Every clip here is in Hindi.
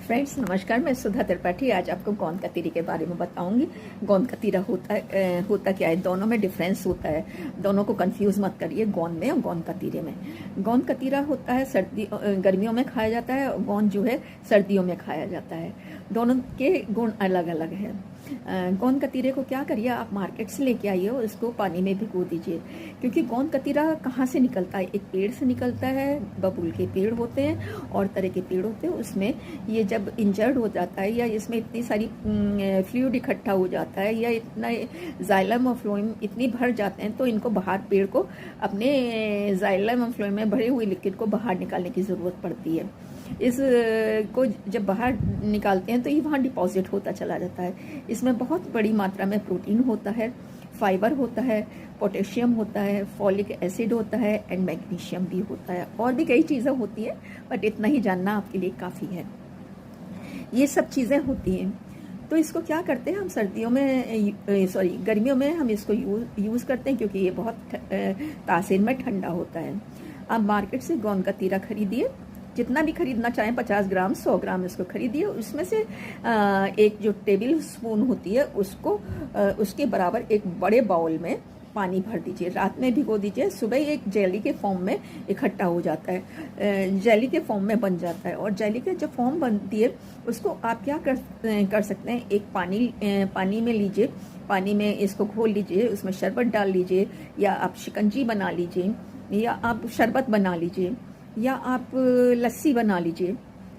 फ्रेंड्स नमस्कार, मैं सुधा त्रिपाठी आज आपको गोंद कतीरे के बारे में बताऊंगी। गोंद कतीरा होता क्या है, दोनों में डिफरेंस होता है। दोनों को कंफ्यूज मत करिए, गोंद में और गोंद कतीरे में। गोंद कतीरा होता है गर्मियों में खाया जाता है, और गोंद जो है सर्दियों में खाया जाता है। दोनों के गुण अलग अलग हैं। गोंद कतीरे को क्या करिए, आप मार्केट से लेके आइए और उसको पानी में भिगो दीजिए, क्योंकि गोंद कतीरा कहाँ से निकलता है, एक पेड़ से निकलता है। बबूल के पेड़ होते हैं और तरह के पेड़ होते हैं। उसमें ये जब इंजर्ड हो जाता है या इसमें इतनी सारी फ्लूइड इकट्ठा हो जाता है या इतना जाइलम और फ्लोएम इतनी भर जाते हैं, तो इनको बाहर पेड़ को अपने जाइलम और फ्लोएम में भरे हुए लिक्विड को बाहर निकालने की ज़रूरत पड़ती है। इस को जब बाहर निकालते हैं तो ये वहाँ डिपॉजिट होता चला जाता है। इसमें बहुत बड़ी मात्रा में प्रोटीन होता है, फाइबर होता है, पोटेशियम होता है, फॉलिक एसिड होता है एंड मैग्नीशियम भी होता है। और भी कई चीज़ें होती हैं, बट इतना ही जानना आपके लिए काफ़ी है। ये सब चीज़ें होती हैं। तो इसको क्या करते हैं हम सर्दियों में, गर्मियों में हम इसको यूज़ करते हैं, क्योंकि ये बहुत तासीर में ठंडा होता है। आप मार्केट से गोंद कतीरा खरीदिए, जितना भी खरीदना चाहें, 50 ग्राम 100 ग्राम इसको खरीदिए। उसमें से एक जो टेबल स्पून होती है उसको उसके बराबर एक बड़े बाउल में पानी भर दीजिए। रात में भिगो दीजिए, सुबह एक जेली के फॉर्म में इकट्ठा हो जाता है, जेली के फॉर्म में बन जाता है। और जेली के जब फॉर्म बनती है उसको आप क्या कर सकते हैं, एक पानी में लीजिए, पानी में इसको घोल लीजिए, उसमें शरबत डाल लीजिए, या आप शिकंजी बना लीजिए, या आप शरबत बना लीजिए, या आप लस्सी बना लीजिए।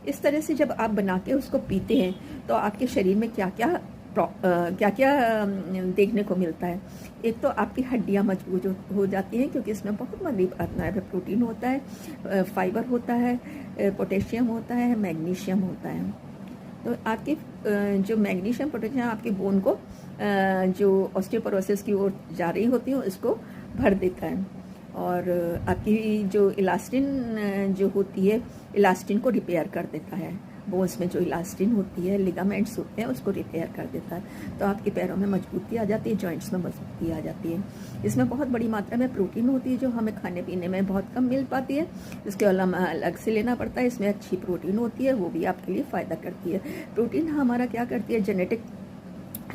इस तरह से जब आप बना के उसको पीते हैं तो आपके शरीर में क्या क्या देखने को मिलता है। एक तो आपकी हड्डियां मजबूत हो जाती हैं, क्योंकि इसमें बहुत बड़ी मात्रा में प्रोटीन होता है, फाइबर होता है, पोटेशियम होता है, मैग्नीशियम होता है। तो आपके जो मैग्नीशियम पोटेशियम आपके बोन को जो ऑस्टियोपोरोसिस की ओर जा रही होती है उसको भर देता है। और आपकी जो इलास्टिन जो होती है, इलास्टिन को रिपेयर कर देता है। बोन्स में जो इलास्टिन होती है, लिगामेंट्स होते हैं, उसको रिपेयर कर देता है। तो आपके पैरों में मजबूती आ जाती है, जॉइंट्स में मजबूती आ जाती है। इसमें बहुत बड़ी मात्रा में प्रोटीन होती है, जो हमें खाने पीने में बहुत कम मिल पाती है। इसके अलावा अलग से लेना पड़ता है। इसमें अच्छी प्रोटीन होती है, वो भी आपके लिए फ़ायदा करती है। प्रोटीन हमारा क्या करती है, जेनेटिक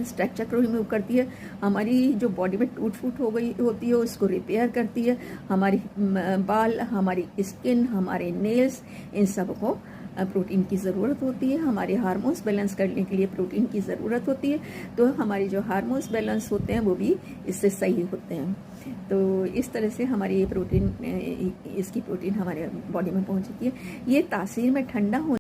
स्ट्रक्चर को रिमूव करती है। हमारी जो बॉडी में टूट फूट हो गई होती है उसको रिपेयर करती है। हमारी बाल, हमारी स्किन, हमारे नेल्स, इन सब को प्रोटीन की ज़रूरत होती है। हमारे हार्मोन्स बैलेंस करने के लिए प्रोटीन की ज़रूरत होती है। तो हमारी जो हार्मोन्स बैलेंस होते हैं वो भी इससे सही होते हैं। तो इस तरह से हमारी ये प्रोटीन, इसकी प्रोटीन हमारे बॉडी में पहुंचती है। ये तासीर में ठंडा हो